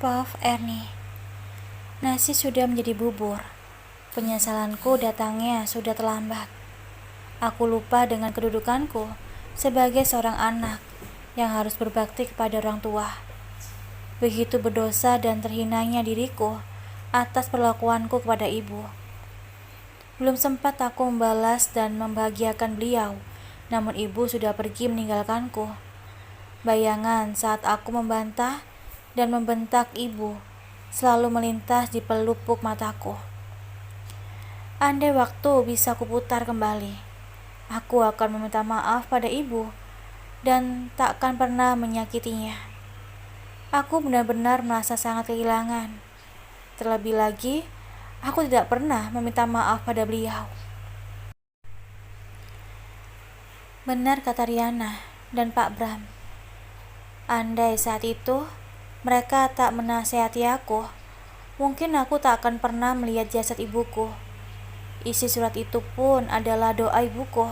Maaf, Ernie. Nasi sudah menjadi bubur. Penyesalanku datangnya sudah terlambat. Aku lupa dengan kedudukanku sebagai seorang anak yang harus berbakti kepada orang tua. Begitu berdosa dan terhinanya diriku atas perlakuanku kepada ibu. Belum sempat aku membalas dan membahagiakan beliau, namun ibu sudah pergi meninggalkanku. Bayangan saat aku membantah dan membentak ibu selalu melintas di pelupuk mataku. Andai waktu bisa kuputar kembali, aku akan meminta maaf pada ibu dan tak akan pernah menyakitinya. Aku benar-benar merasa sangat kehilangan. Terlebih lagi, aku tidak pernah meminta maaf pada beliau. Benar kata Riana dan Pak Bram. Andai saat itu mereka tak menasehati aku, mungkin aku tak akan pernah melihat jasad ibuku. Isi surat itu pun adalah doa ibuku.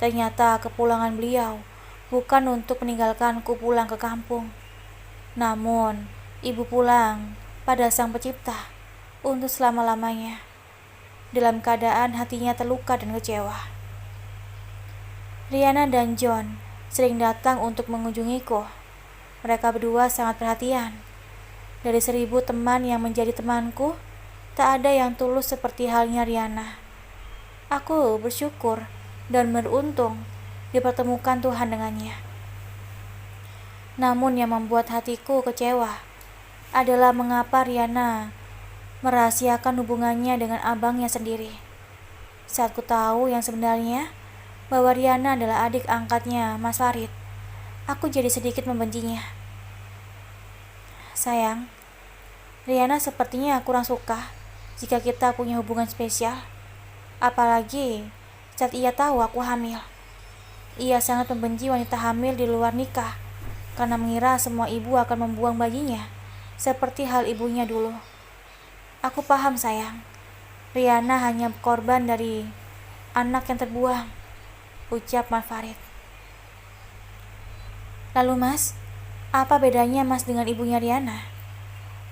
Ternyata kepulangan beliau bukan untuk meninggalkanku pulang ke kampung. Namun, ibu pulang pada Sang Pencipta untuk selama-lamanya, dalam keadaan hatinya terluka dan kecewa. Riana dan John sering datang untuk mengunjungiku. Mereka berdua sangat perhatian. Dari 1000 teman yang menjadi temanku, tak ada yang tulus seperti halnya Riana. Aku bersyukur dan beruntung dipertemukan Tuhan dengannya. Namun yang membuat hatiku kecewa adalah mengapa Riana merahasiakan hubungannya dengan abangnya sendiri. Saat ku tahu yang sebenarnya bahwa Riana adalah adik angkatnya Mas Farid, aku jadi sedikit membencinya. Sayang, Riana sepertinya kurang suka jika kita punya hubungan spesial. Apalagi saat ia tahu aku hamil. Ia sangat membenci wanita hamil di luar nikah karena mengira semua ibu akan membuang bayinya seperti hal ibunya dulu. Aku paham sayang, Riana hanya korban dari anak yang terbuang, ucap Mas Farid. Lalu Mas, apa bedanya Mas dengan ibunya Riana?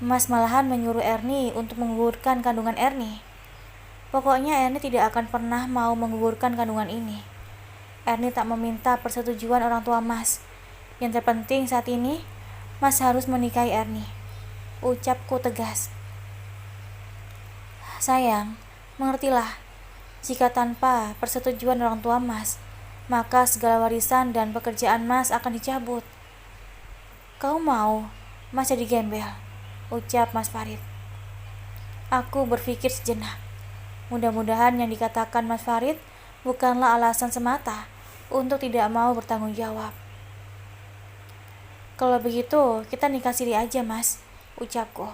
Mas malahan menyuruh Ernie untuk menggugurkan kandungan Ernie. Pokoknya Ernie tidak akan pernah mau menggugurkan kandungan ini. Ernie tak meminta persetujuan orang tua Mas. Yang terpenting saat ini, Mas harus menikahi Ernie, ucapku tegas. Sayang, mengertilah, jika tanpa persetujuan orang tua Mas, maka segala warisan dan pekerjaan Mas akan dicabut. Kau mau Mas jadi gembel, ucap Mas Farid. Aku berpikir sejenak. Mudah-mudahan yang dikatakan Mas Farid bukanlah alasan semata untuk tidak mau bertanggung jawab. Kalau begitu, kita nikah siri aja Mas, ucapku.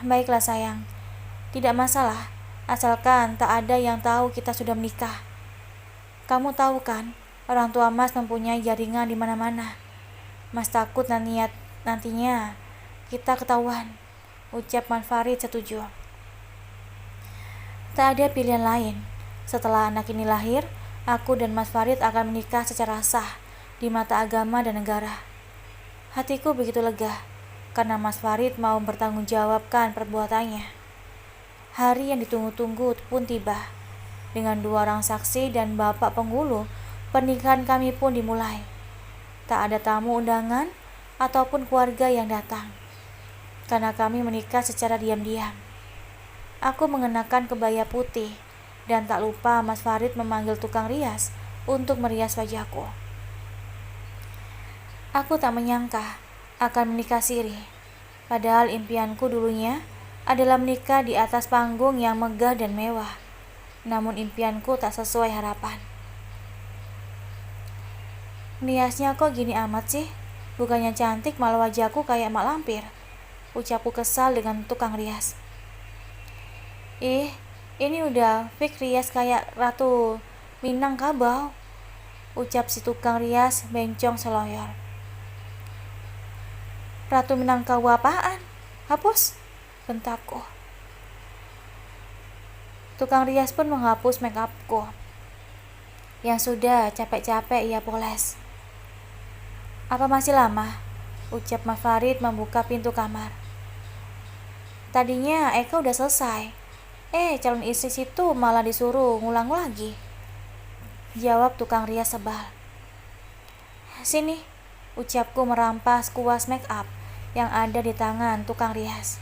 Baiklah sayang, tidak masalah, asalkan tak ada yang tahu kita sudah menikah. Kamu tahu kan, orang tua Mas mempunyai jaringan di mana-mana. Mas takut nantinya kita ketahuan, ucap Mas Farid setuju. Tak ada pilihan lain. Setelah anak ini lahir, aku dan Mas Farid akan menikah secara sah di mata agama dan negara. Hatiku begitu lega karena Mas Farid mau bertanggungjawabkan perbuatannya. Hari yang ditunggu-tunggu pun tiba. Dengan 2 orang saksi dan bapak penghulu, pernikahan kami pun dimulai. Tak ada tamu undangan ataupun keluarga yang datang, karena kami menikah secara diam-diam. Aku mengenakan kebaya putih, dan tak lupa Mas Farid memanggil tukang rias untuk merias wajahku. Aku tak menyangka akan menikah siri, padahal impianku dulunya adalah menikah di atas panggung yang megah dan mewah. Namun impianku tak sesuai harapan. Riasnya kok gini amat sih? Bukannya cantik malah wajahku kayak mak lampir, ucapku kesal dengan tukang rias. Ini udah fix rias kayak Ratu Minangkabau, ucap si tukang rias bencong seloyor. Ratu Minangkabau apaan? Hapus, bentakku. Tukang rias pun menghapus make upku yang sudah capek-capek ia poles. Apa masih lama? ucap Mas Farid membuka pintu kamar. Tadinya Eka udah selesai. Calon istri situ malah disuruh ngulang lagi. Jawab tukang rias sebal. Sini, ucapku merampas kuas make up yang ada di tangan tukang rias.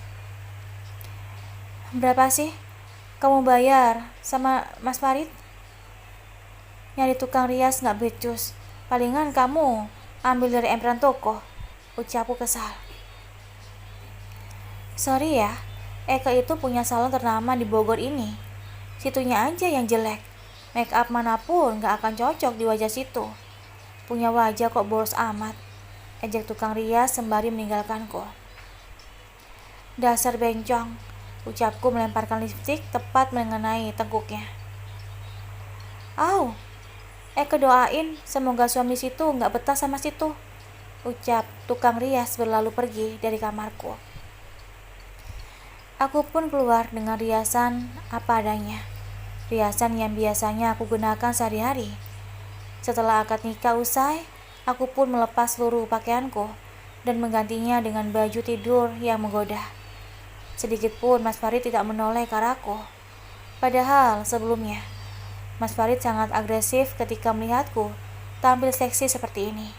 Berapa sih kamu bayar sama Mas Farid? Nyari tukang rias gak becus. Palingan kamu ambil dari emperan toko, ucapku kesal. Sorry ya, Eka itu punya salon ternama di Bogor ini. Situnya aja yang jelek. Make up manapun gak akan cocok di wajah situ. Punya wajah kok boros amat, ejek tukang rias sembari meninggalkanku. Dasar bencong, ucapku melemparkan lipstik tepat mengenai tengkuknya. Au, Eka doain semoga suami situ gak betah sama situ, ucap tukang rias berlalu pergi dari kamarku. Aku pun keluar dengan riasan apa adanya. Riasan yang biasanya aku gunakan sehari-hari. Setelah akad nikah usai, aku pun melepas seluruh pakaianku dan menggantinya dengan baju tidur yang menggoda. Sedikit pun Mas Farid tidak menoleh ke arahku. Padahal sebelumnya, Mas Farid sangat agresif ketika melihatku tampil seksi seperti ini.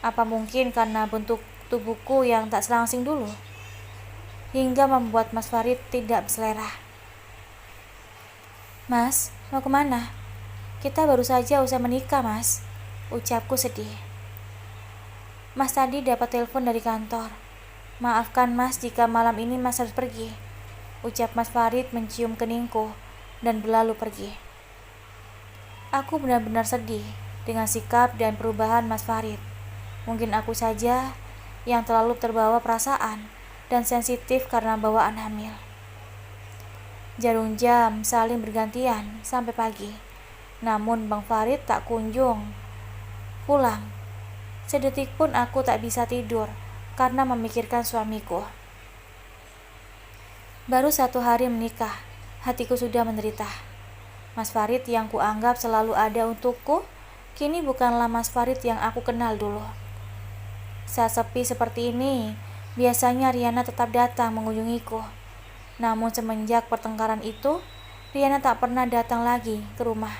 Apa mungkin karena bentuk tubuhku yang tak selangsing dulu? Hingga membuat Mas Farid tidak berselera. Mas, mau kemana? Kita baru saja usai menikah, Mas, ucapku sedih. Mas tadi dapat telepon dari kantor. Maafkan Mas jika malam ini Mas harus pergi, ucap Mas Farid mencium keningku dan berlalu pergi. Aku benar-benar sedih dengan sikap dan perubahan Mas Farid. Mungkin aku saja yang terlalu terbawa perasaan dan sensitif karena bawaan hamil. Jarum jam saling bergantian sampai pagi. Namun Bang Farid tak kunjung pulang. Sedetik pun aku tak bisa tidur karena memikirkan suamiku. Baru 1 hari menikah, hatiku sudah menderita. Mas Farid yang kuanggap selalu ada untukku, kini bukanlah Mas Farid yang aku kenal dulu. Saat sepi seperti ini, biasanya Riana tetap datang mengunjungiku. Namun semenjak pertengkaran itu, Riana tak pernah datang lagi ke rumah.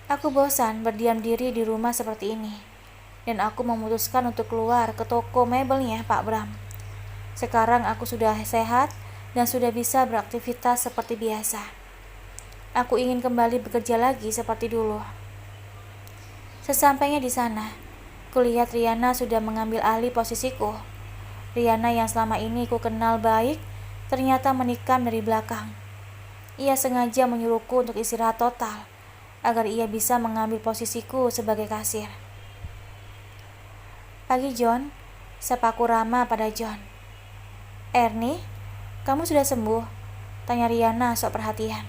Aku bosan berdiam diri di rumah seperti ini, dan aku memutuskan untuk keluar ke toko mebelnya Pak Bram. Sekarang aku sudah sehat dan sudah bisa beraktivitas seperti biasa. Aku ingin kembali bekerja lagi seperti dulu. Sesampainya di sana, kulihat Riana sudah mengambil alih posisiku. Riana yang selama ini ku kenal baik, ternyata menikam dari belakang. Ia sengaja menyuruhku untuk istirahat total, agar ia bisa mengambil posisiku sebagai kasir. Pagi John, sapaku Rama pada John. Ernie, kamu sudah sembuh? Tanya Riana sok perhatian.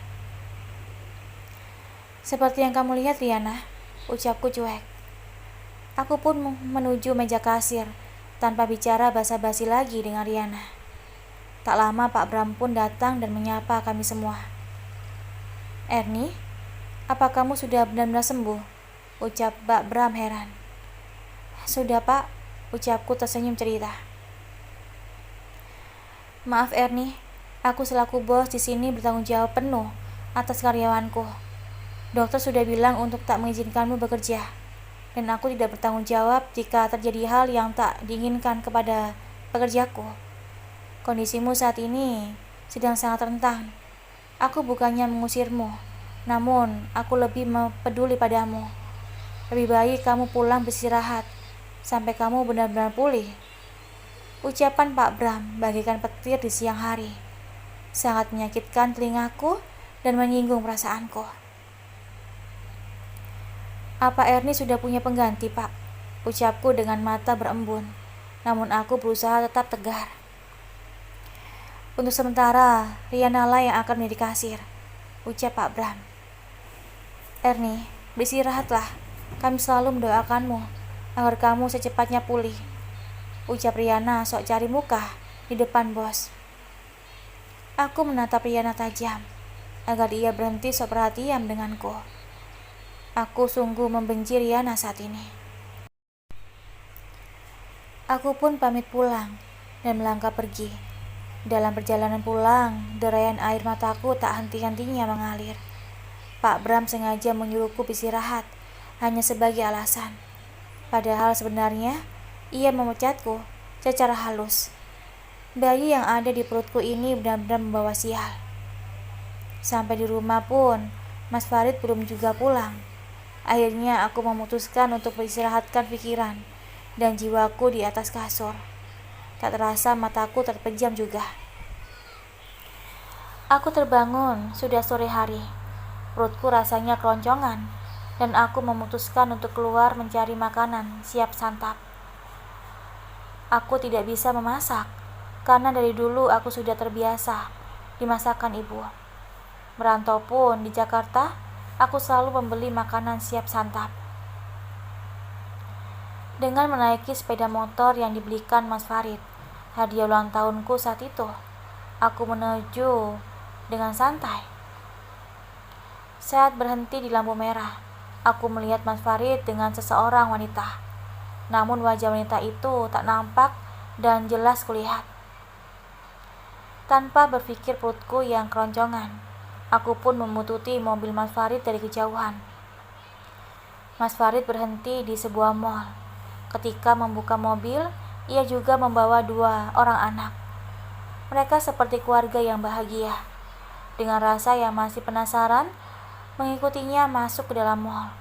Seperti yang kamu lihat Riana, ucapku cuek. Aku pun menuju meja kasir, tanpa bicara basa-basi lagi dengan Riana. Tak lama Pak Bram pun datang dan menyapa kami semua. Ernie, apa kamu sudah benar-benar sembuh? Ucap Pak Bram heran. Sudah Pak, ucapku tersenyum cerita. Maaf Ernie, aku selaku bos di sini bertanggung jawab penuh atas karyawanku. Dokter sudah bilang untuk tak mengizinkanmu bekerja, dan aku tidak bertanggung jawab jika terjadi hal yang tak diinginkan kepada pekerjaku. Kondisimu saat ini sedang sangat rentan. Aku bukannya mengusirmu, namun aku lebih peduli padamu. Lebih baik kamu pulang beristirahat sampai kamu benar-benar pulih. Ucapan Pak Bram bagaikan petir di siang hari, sangat menyakitkan telingaku dan menyinggung perasaanku. Apa Ernie sudah punya pengganti, Pak? Ucapku dengan mata berembun, namun aku berusaha tetap tegar. Untuk sementara, Riana lah yang akan menjadi kasir, ucap Pak Bram. Ernie, beristirahatlah. Kami selalu mendoakanmu agar kamu secepatnya pulih, ucap Riana sok cari muka di depan bos. Aku menatap Riana tajam agar ia berhenti sok perhatian denganku. Aku sungguh membenci Riana saat ini. Aku pun pamit pulang dan melangkah pergi. Dalam perjalanan pulang, derayan air mataku tak henti-hentinya mengalir. Pak Bram sengaja menyuruhku istirahat hanya sebagai alasan. Padahal sebenarnya ia memecatku secara halus. Bayi yang ada di perutku ini benar-benar membawa sial. Sampai di rumah pun, Mas Farid belum juga pulang. Akhirnya aku memutuskan untuk beristirahatkan pikiran dan jiwaku di atas kasur. Tak terasa mataku terpejam juga. Aku terbangun, sudah sore hari. Perutku rasanya keroncongan, dan aku memutuskan untuk keluar mencari makanan siap santap. Aku tidak bisa memasak, karena dari dulu aku sudah terbiasa dimasakan ibu. Merantau pun di Jakarta, aku selalu membeli makanan siap santap. Dengan menaiki sepeda motor yang dibelikan Mas Farid, hadiah ulang tahunku saat itu, aku menuju dengan santai. Saat berhenti di lampu merah, aku melihat Mas Farid dengan seseorang wanita. Namun wajah wanita itu tak nampak dan jelas kulihat. Tanpa berpikir perutku yang keroncongan, aku pun membututi mobil Mas Farid dari kejauhan. Mas Farid berhenti di sebuah mal. Ketika membuka mobil, ia juga membawa 2 orang anak. Mereka seperti keluarga yang bahagia. Dengan rasa yang masih penasaran, mengikutinya masuk ke dalam mal.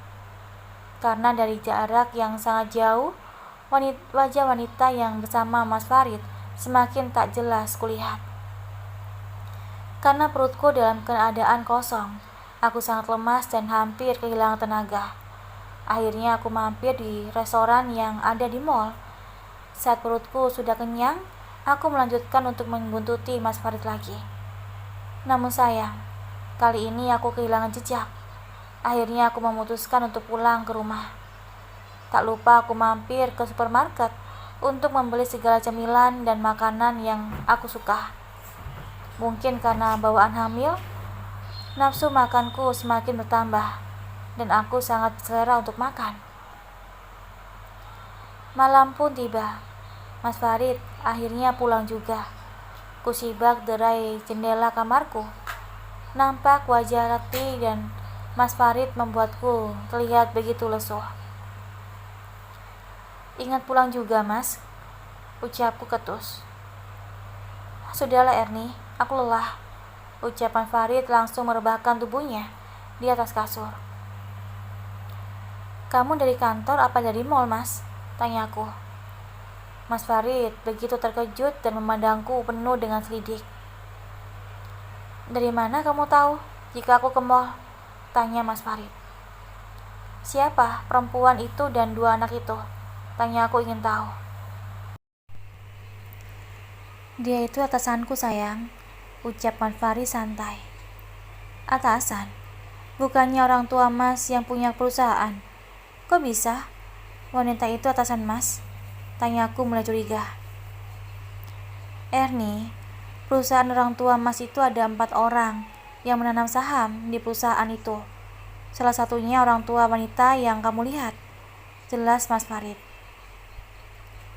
Karena dari jarak yang sangat jauh, wajah wanita yang bersama Mas Farid semakin tak jelas kulihat. Karena perutku dalam keadaan kosong, aku sangat lemas dan hampir kehilangan tenaga. Akhirnya aku mampir di restoran yang ada di mal. Saat perutku sudah kenyang, aku melanjutkan untuk membuntuti Mas Farid lagi. Namun sayang, kali ini aku kehilangan jejak. Akhirnya aku memutuskan untuk pulang ke rumah. Tak lupa aku mampir ke supermarket untuk membeli segala cemilan dan makanan yang aku suka. Mungkin karena bawaan hamil, nafsu makanku semakin bertambah dan aku sangat selera untuk makan. Malam pun tiba. Mas Farid akhirnya pulang juga. Kusibak derai jendela kamarku. Nampak wajah letih dan Mas Farid membuatku terlihat begitu lesu. Ingat pulang juga, Mas, ucapku ketus. Sudahlah Erni, aku lelah, ucapan Farid langsung merebahkan tubuhnya di atas kasur. Kamu dari kantor apa dari mall, Mas? Tanyaku. Mas Farid begitu terkejut dan memandangku penuh dengan selidik. Dari mana kamu tahu jika aku ke mall? Tanya Mas Farid. Siapa perempuan itu dan 2 anak itu? Tanya aku ingin tahu. Dia itu atasanku sayang, ucapan Farid santai. Atasan? Bukannya orang tua Mas yang punya perusahaan? Kok bisa? Wanita itu atasan Mas? Tanyaku mulai curiga. Erni, perusahaan orang tua Mas itu ada 4 orang yang menanam saham di perusahaan itu. Salah satunya orang tua wanita yang kamu lihat. Jelas Mas Farid.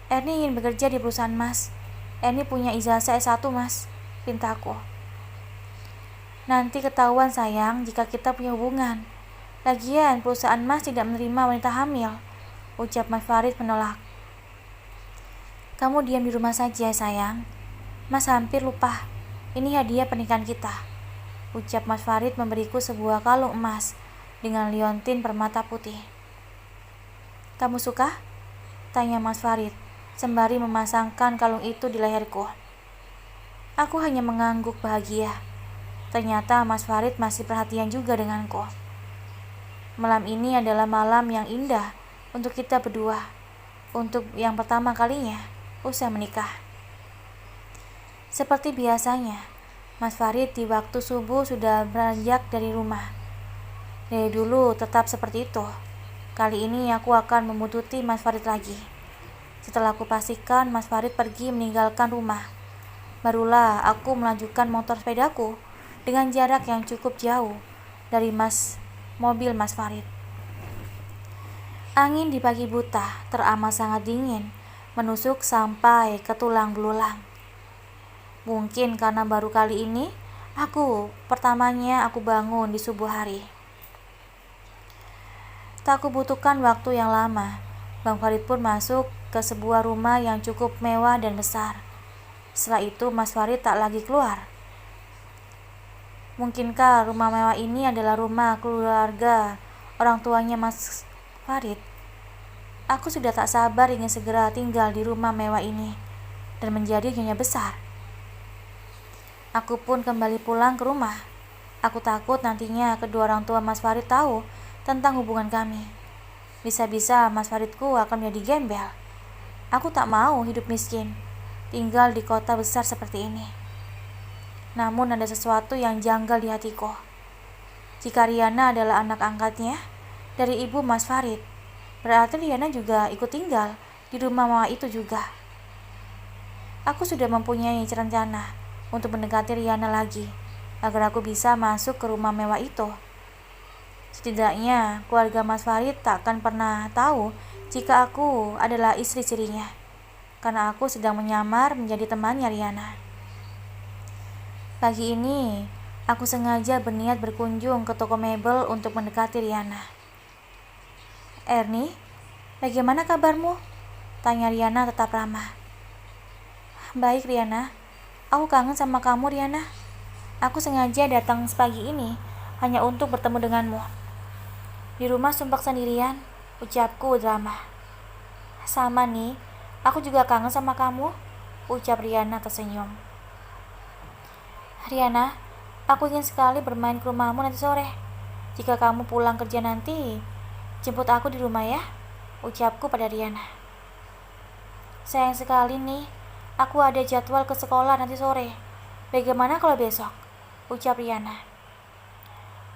Erni ingin bekerja di perusahaan Mas. Erni punya ijazah S1 Mas, pintaku. Nanti ketahuan sayang jika kita punya hubungan. Lagian perusahaan Mas tidak menerima wanita hamil, ucap Mas Farid menolak. Kamu diam di rumah saja sayang. Mas hampir lupa, ini hadiah pernikahan kita, ucap Mas Farid memberiku sebuah kalung emas dengan liontin permata putih. Kamu suka? Tanya Mas Farid sembari memasangkan kalung itu di leherku. Aku hanya mengangguk bahagia. Ternyata Mas Farid masih perhatian juga denganku. Malam ini adalah malam yang indah untuk kita berdua, untuk yang pertama kalinya usai menikah. Seperti biasanya, Mas Farid di waktu subuh sudah beranjak dari rumah. Dari dulu tetap seperti itu. Kali ini aku akan membuntuti Mas Farid lagi. Setelah aku pastikan Mas Farid pergi meninggalkan rumah, barulah aku melanjutkan motor sepedaku dengan jarak yang cukup jauh dari mobil Mas Farid. Angin di pagi buta teramat sangat dingin menusuk sampai ke tulang belulang. Mungkin karena baru kali ini pertamanya aku bangun di subuh hari. Tak kubutuhkan waktu yang lama, Bang Farid pun masuk ke sebuah rumah yang cukup mewah dan besar. Setelah itu Mas Farid tak lagi keluar. Mungkinkah rumah mewah ini adalah rumah keluarga orang tuanya Mas Farid? Aku sudah tak sabar ingin segera tinggal di rumah mewah ini dan menjadi nyonya besar. Aku pun kembali pulang ke rumah. Aku takut nantinya kedua orang tua Mas Farid tahu tentang hubungan kami. Bisa-bisa Mas Faridku akan menjadi gembel. Aku tak mau hidup miskin, tinggal di kota besar seperti ini. Namun ada sesuatu yang janggal di hatiku. Jika Riana adalah anak angkatnya dari ibu Mas Farid, berarti Riana juga ikut tinggal di rumah mewah itu juga. Aku sudah mempunyai rencana untuk mendekati Riana lagi, agar aku bisa masuk ke rumah mewah itu. Setidaknya keluarga Mas Farid tak akan pernah tahu jika aku adalah istri sirinya, karena aku sedang menyamar menjadi temannya Riana. Pagi ini, aku sengaja berniat berkunjung ke toko mebel untuk mendekati Riana. "Erni, bagaimana kabarmu?" tanya Riana tetap ramah. "Baik Riana, aku kangen sama kamu Riana. Aku sengaja datang sepagi ini hanya untuk bertemu denganmu. Di rumah sumpah sendirian," ucapku drama. "Sama nih, aku juga kangen sama kamu," ucap Riana tersenyum. "Riana, aku ingin sekali bermain ke rumahmu nanti sore. Jika kamu pulang kerja nanti, jemput aku di rumah ya," ucapku pada Riana. "Sayang sekali nih, aku ada jadwal ke sekolah nanti sore. Bagaimana kalau besok?" ucap Riana.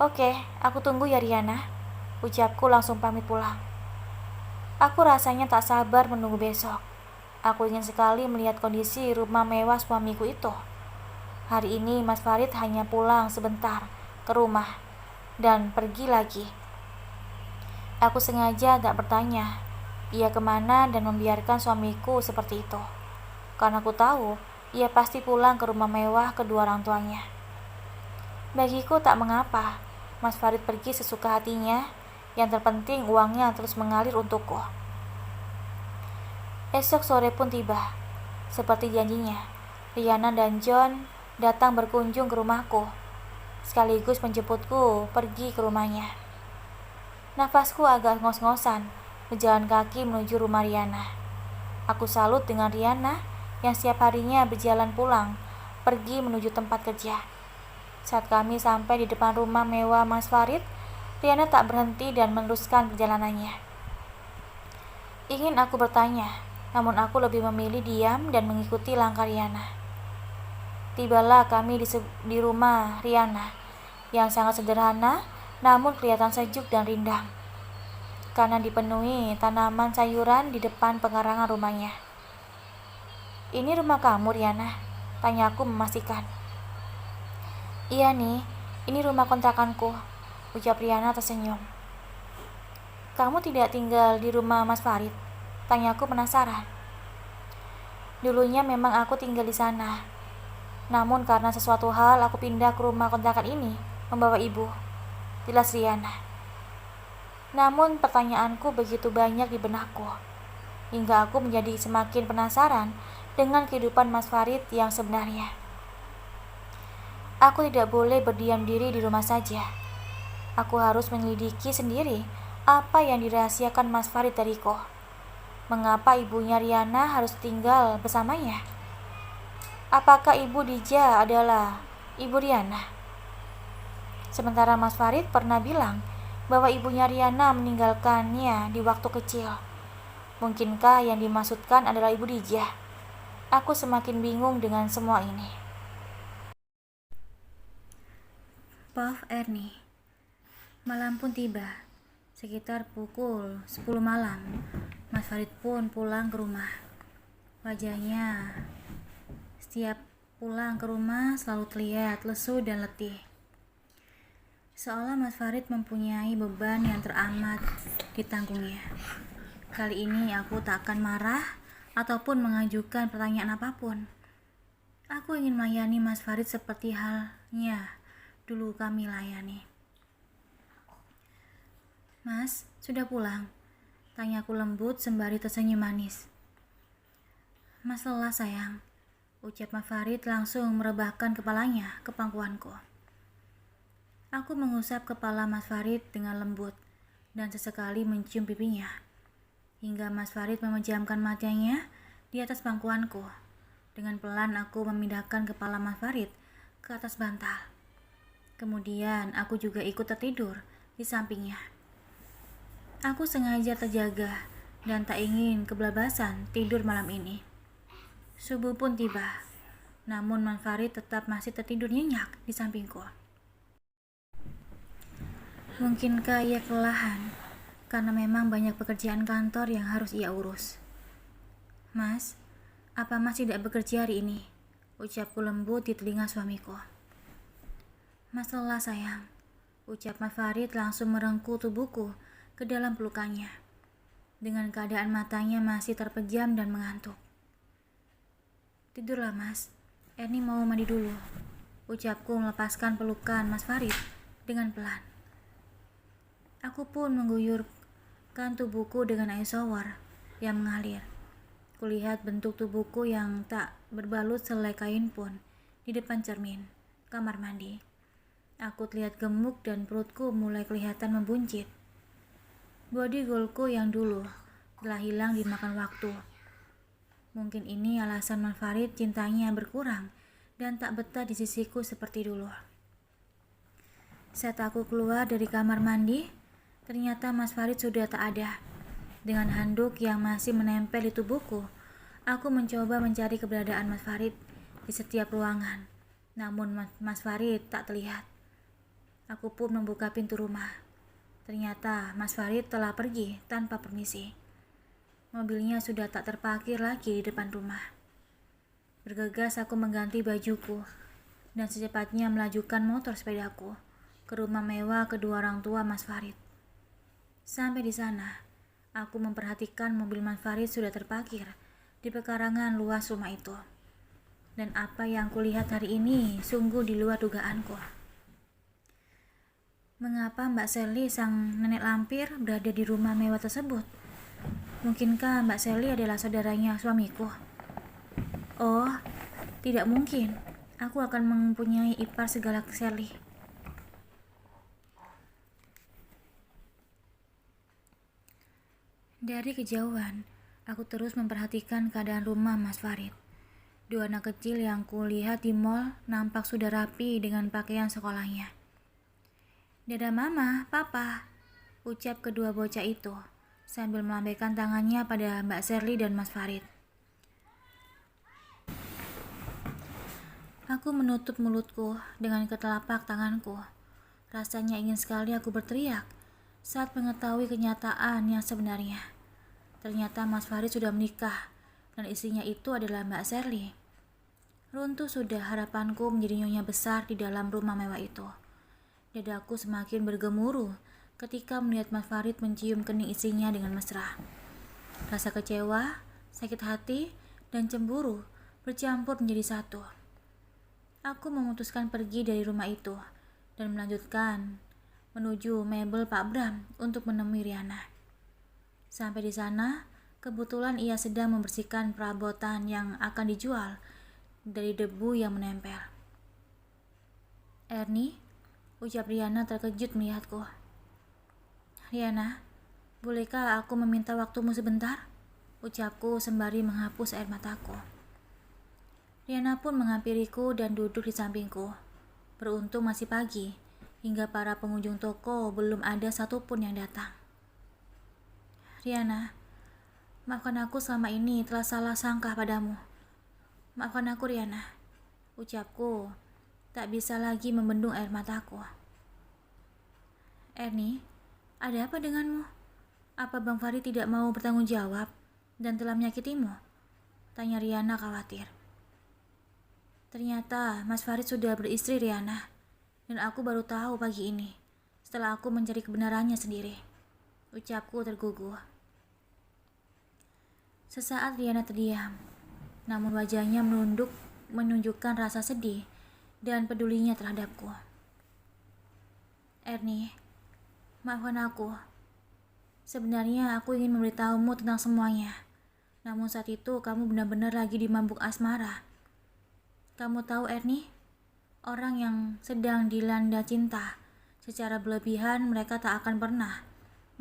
"Oke, aku tunggu ya Riana," ucapku langsung pamit pulang. Aku rasanya tak sabar menunggu besok. Aku ingin sekali melihat kondisi rumah mewah suamiku itu. Hari ini Mas Farid hanya pulang sebentar ke rumah dan pergi lagi. Aku sengaja tak bertanya ia kemana dan membiarkan suamiku seperti itu, karena aku tahu ia pasti pulang ke rumah mewah kedua orang tuanya. Bagiku tak mengapa Mas Farid pergi sesuka hatinya, yang terpenting uangnya terus mengalir untukku. Esok sore pun tiba. Seperti janjinya, Riana dan John datang berkunjung ke rumahku, sekaligus menjemputku pergi ke rumahnya. Nafasku agak ngos-ngosan berjalan kaki menuju rumah Riana. Aku salut dengan Riana yang setiap harinya berjalan pulang pergi menuju tempat kerja. Saat kami sampai di depan rumah mewah Mas Farid, Riana tak berhenti dan meneruskan perjalanannya. Ingin aku bertanya, namun aku lebih memilih diam dan mengikuti langkah Riana. Tibalah kami di rumah Riana yang sangat sederhana namun kelihatan sejuk dan rindang, karena dipenuhi tanaman sayuran di depan pekarangan rumahnya. "Ini rumah kamu Riana?" tanyaku memastikan. "Iya nih, ini rumah kontrakanku," ucap Riana tersenyum. "Kamu tidak tinggal di rumah Mas Farid?" tanyaku penasaran. "Dulunya memang aku tinggal di sana. Namun karena sesuatu hal aku pindah ke rumah kontrakan ini membawa ibu," jelas Riana. Namun pertanyaanku begitu banyak di benakku, hingga aku menjadi semakin penasaran dengan kehidupan Mas Farid yang sebenarnya. Aku tidak boleh berdiam diri di rumah saja. Aku harus menyelidiki sendiri apa yang dirahasiakan Mas Farid dariku. Mengapa ibunya Riana harus tinggal bersamanya? Apakah ibu Dija adalah ibu Riana? Sementara Mas Farid pernah bilang bahwa ibunya Riana meninggalkannya di waktu kecil. Mungkinkah yang dimaksudkan adalah ibu Dija? Aku semakin bingung dengan semua ini. Puff Erni. Malam pun tiba. Sekitar pukul 10 malam, Mas Farid pun pulang ke rumah. Wajahnya setiap pulang ke rumah selalu terlihat lesu dan letih. Seolah Mas Farid mempunyai beban yang teramat ditanggungnya. Kali ini aku tak akan marah ataupun mengajukan pertanyaan apapun. Aku ingin melayani Mas Farid seperti halnya dulu kami layani. Mas, sudah pulang? Tanyaku lembut sembari tersenyum manis. Mas lelah sayang, ucap Mas Farid langsung merebahkan kepalanya ke pangkuanku. Aku mengusap kepala Mas Farid dengan lembut dan sesekali mencium pipinya, hingga Mas Farid memejamkan matanya di atas pangkuanku. Dengan pelan aku memindahkan kepala Mas Farid ke atas bantal. Kemudian aku juga ikut tertidur di sampingnya. Aku sengaja terjaga dan tak ingin kebablasan tidur malam ini. Subuh pun tiba, namun Mas Farid tetap masih tertidur nyenyak di sampingku. Mungkinkah ia kelelahan karena memang banyak pekerjaan kantor yang harus ia urus. Mas, apa Mas tidak bekerja hari ini? Ucapku lembut di telinga suamiku. Mas lelah sayang, ucap Mas Farid langsung merengkuh tubuhku ke dalam pelukannya. Dengan keadaan matanya masih terpejam dan mengantuk. Tidurlah Mas, Erni mau mandi dulu, ucapku melepaskan pelukan Mas Farid dengan pelan. Aku pun mengguyurkan tubuhku dengan air shower yang mengalir. Kulihat bentuk tubuhku yang tak berbalut selai kain pun di depan cermin kamar mandi. Aku terlihat gemuk dan perutku mulai kelihatan membuncit. Body goalku yang dulu telah hilang dimakan waktu. Mungkin ini alasan Mas Farid cintanya berkurang dan tak betah di sisiku seperti dulu. Saat aku keluar dari kamar mandi, ternyata Mas Farid sudah tak ada. Dengan handuk yang masih menempel di tubuhku, aku mencoba mencari keberadaan Mas Farid di setiap ruangan. Namun Mas Farid tak terlihat. Aku pun membuka pintu rumah. Ternyata Mas Farid telah pergi tanpa permisi. Mobilnya sudah tak terparkir lagi di depan rumah. Bergegas aku mengganti bajuku dan secepatnya melajukan motor sepedaku ke rumah mewah kedua orang tua Mas Farid. Sampai di sana, aku memperhatikan mobil Mas Farid sudah terparkir di pekarangan luas rumah itu. Dan apa yang kulihat hari ini sungguh di luar dugaanku. Mengapa Mbak Sally sang nenek lampir berada di rumah mewah tersebut? Mungkinkah Mbak Sally adalah saudaranya suamiku? Oh, tidak mungkin. Aku akan mempunyai ipar segalak Sally. Dari kejauhan, aku terus memperhatikan keadaan rumah Mas Farid. Dua anak kecil yang kulihat di mall nampak sudah rapi dengan pakaian sekolahnya. Dadah mama, papa, ucap kedua bocah itu sambil melambaikan tangannya pada Mbak Sally dan Mas Farid. Aku menutup mulutku dengan ketelapak tanganku. Rasanya ingin sekali aku berteriak saat mengetahui kenyataan yang sebenarnya. Ternyata Mas Farid sudah menikah dan istrinya itu adalah Mbak Sally. Runtuh sudah harapanku menjadi nyonya besar di dalam rumah mewah itu. Dadaku semakin bergemuruh ketika melihat Mas Farid mencium kening istrinya dengan mesra. Rasa kecewa, sakit hati, dan cemburu bercampur menjadi satu. Aku memutuskan pergi dari rumah itu dan melanjutkan menuju mebel Pak Bram untuk menemui Riana. Sampai di sana, kebetulan ia sedang membersihkan perabotan yang akan dijual dari debu yang menempel. Erni, ucap Riana terkejut melihatku. Riana, bolehkah aku meminta waktumu sebentar? Ucapku sembari menghapus air mataku. Riana pun menghampiriku dan duduk di sampingku. Beruntung masih pagi, hingga para pengunjung toko belum ada satupun yang datang. Riana, maafkan aku selama ini telah salah sangka padamu. Maafkan aku Riana, ucapku tak bisa lagi membendung air mataku. Erni, ada apa denganmu? Apa Bang Farid tidak mau bertanggung jawab dan telah menyakitimu? Tanya Riana khawatir. Ternyata Mas Farid sudah beristri Riana, dan aku baru tahu pagi ini setelah aku mencari kebenarannya sendiri. Ucapku terguguh. Sesaat Riana terdiam, namun wajahnya menunjukkan rasa sedih dan pedulinya terhadapku. Ernie, maafkan aku. Sebenarnya aku ingin memberitahumu tentang semuanya. Namun saat itu kamu benar-benar lagi di mabuk asmara. Kamu tahu Ernie, orang yang sedang dilanda cinta, secara berlebihan mereka tak akan pernah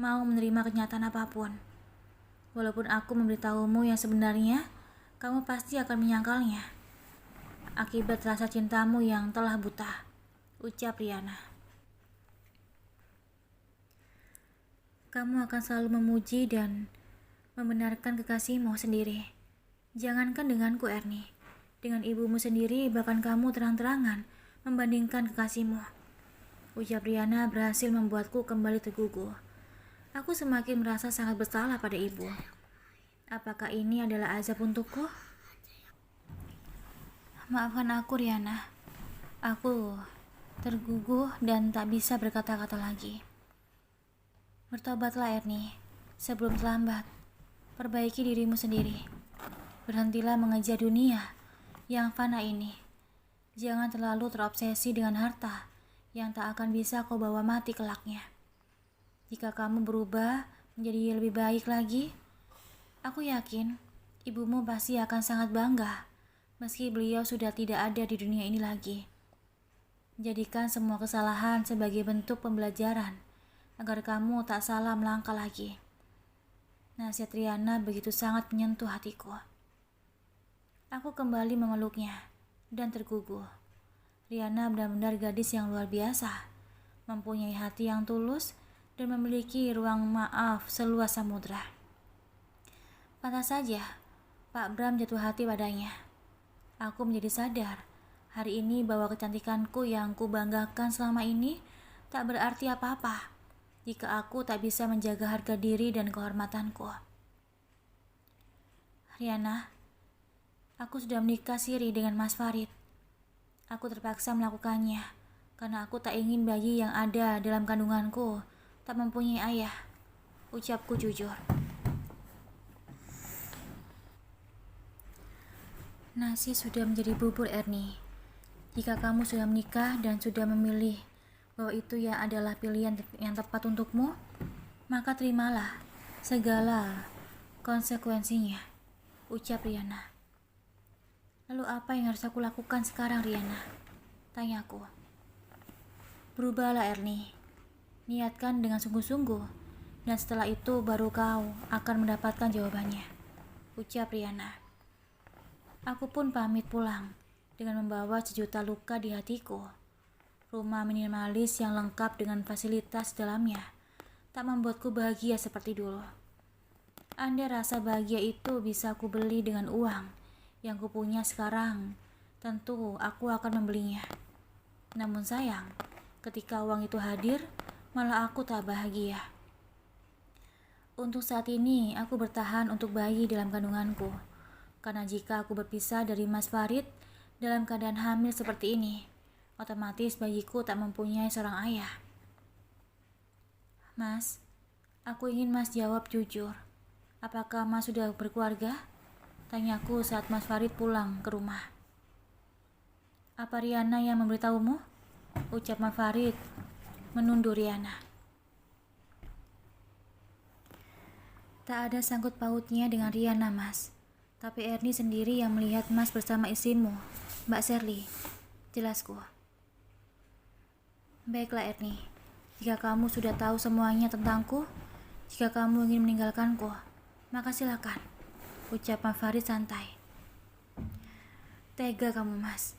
mau menerima kenyataan apapun. Walaupun aku memberitahumu yang sebenarnya, kamu pasti akan menyangkalnya. Akibat rasa cintamu yang telah buta, ucap Riana. Kamu akan selalu memuji dan membenarkan kekasihmu sendiri. Jangankan denganku, Ernie. Dengan ibumu sendiri, bahkan kamu terang-terangan membandingkan kekasihmu. Ucap Riana berhasil membuatku kembali tergugu. Aku semakin merasa sangat bersalah pada ibu. Apakah ini adalah azab untukku? Maafkan aku, Riana. Aku tergugu dan tak bisa berkata-kata lagi. Bertobatlah, Ernie, sebelum terlambat. Perbaiki dirimu sendiri. Berhentilah mengejar dunia yang fana ini. Jangan terlalu terobsesi dengan harta yang tak akan bisa kau bawa mati kelaknya. Jika kamu berubah menjadi lebih baik lagi, aku yakin ibumu pasti akan sangat bangga meski beliau sudah tidak ada di dunia ini lagi. Jadikan semua kesalahan sebagai bentuk pembelajaran agar kamu tak salah melangkah lagi. Nasihat Riana begitu sangat menyentuh hatiku. Aku kembali memeluknya dan tergugu. Riana benar-benar gadis yang luar biasa, mempunyai hati yang tulus dan memiliki ruang maaf seluas samudra. Pantas saja Pak Bram jatuh hati padanya. Aku menjadi sadar hari ini bahwa kecantikanku yang kubanggakan selama ini tak berarti apa-apa jika aku tak bisa menjaga harga diri dan kehormatanku. Riana, aku sudah menikah siri dengan Mas Farid. Aku terpaksa melakukannya karena aku tak ingin bayi yang ada dalam kandunganku tak mempunyai ayah. Ucapku jujur. Nasi sudah menjadi bubur, Ernie. Jika kamu sudah menikah dan sudah memilih bahwa itu ya adalah pilihan yang tepat untukmu, maka terimalah segala konsekuensinya, ucap Riana. Lalu apa yang harus aku lakukan sekarang, Riana? Tanyaku. Berubahlah, Ernie. Niatkan dengan sungguh-sungguh, dan setelah itu baru kau akan mendapatkan jawabannya, ucap Riana. Aku pun pamit pulang dengan membawa sejuta luka di hatiku. Rumah minimalis yang lengkap dengan fasilitas dalamnya tak membuatku bahagia seperti dulu. Andai rasa bahagia itu bisa aku beli dengan uang yang kupunya sekarang, tentu aku akan membelinya. Namun sayang, ketika uang itu hadir, malah aku tak bahagia. Untuk saat ini, aku bertahan untuk bayi dalam kandunganku. Karena jika aku berpisah dari Mas Farid dalam keadaan hamil seperti ini, otomatis bayiku tak mempunyai seorang ayah. Mas, aku ingin Mas jawab jujur. Apakah Mas sudah berkeluarga? Tanyaku saat Mas Farid pulang ke rumah. Apa Riana yang memberitahumu? Ucap Mas Farid menundur Riana. Tak ada sangkut pautnya dengan Riana, Mas. Tapi Ernie sendiri yang melihat Mas bersama istrimu, Mbak Shirley. Jelasku. Baiklah, Ernie. Jika kamu sudah tahu semuanya tentangku, jika kamu ingin meninggalkanku, maka silakan, ucap Mas Farid santai. Tega kamu, Mas.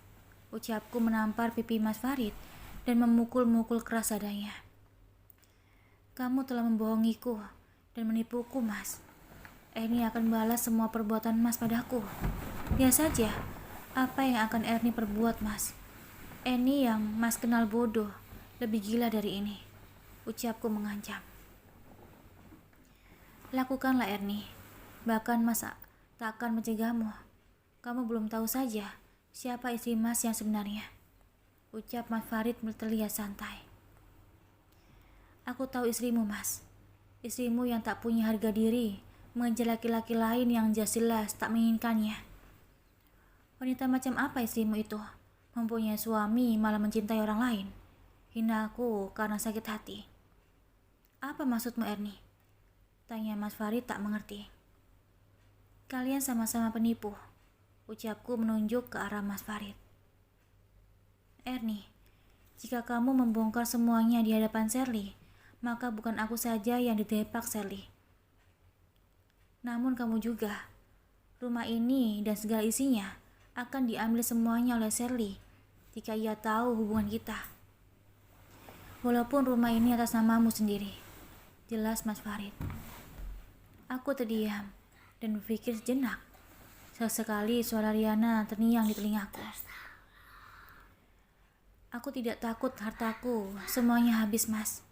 Ucapku menampar pipi Mas Farid dan memukul-mukul keras dadanya. Kamu telah membohongiku dan menipuku, Mas. Ernie akan balas semua perbuatan Mas padaku. Lihat saja apa yang akan Ernie perbuat, Mas. Ernie yang Mas kenal bodoh lebih gila dari ini, ucapku mengancam. Lakukanlah, Ernie. Bahkan Mas tak akan mencegahmu. Kamu belum tahu saja siapa istri Mas yang sebenarnya, ucap Mas Farid terlihat santai. Aku tahu istrimu, Mas. Istrimu yang tak punya harga diri, mengejar laki-laki lain yang jelas tak menginginkannya. Wanita macam apa istrimu itu? Mempunyai suami malah mencintai orang lain. Hina aku karena sakit hati. Apa maksudmu, Erni? Tanya Mas Farid tak mengerti. Kalian sama-sama penipu, ucapku menunjuk ke arah Mas Farid. Erni, jika kamu membongkar semuanya di hadapan Sherly, maka bukan aku saja yang ditepak Sherly. Namun kamu juga. Rumah ini dan segala isinya akan diambil semuanya oleh Sherly jika ia tahu hubungan kita. Walaupun rumah ini atas namamu sendiri, jelas Mas Farid. Aku terdiam dan berpikir sejenak. Sesekali suara Riana terngiang di telingaku. Aku tidak takut hartaku semuanya habis, Mas.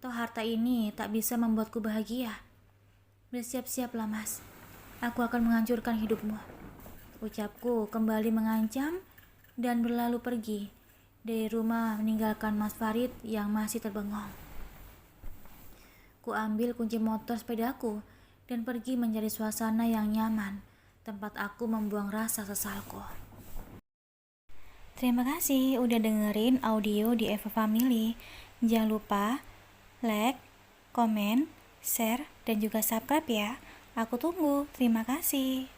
Toh harta ini tak bisa membuatku bahagia. Bersiap-siaplah, Mas. Aku akan menghancurkan hidupmu. Ucapku kembali mengancam dan berlalu pergi dari rumah meninggalkan Mas Farid yang masih terbengong. Ku ambil kunci motor sepedaku dan pergi mencari suasana yang nyaman, tempat aku membuang rasa sesalku. Terima kasih udah dengerin audio di Eva Family. Jangan lupa like, komen, share, dan juga subscribe ya. Aku tunggu. Terima kasih.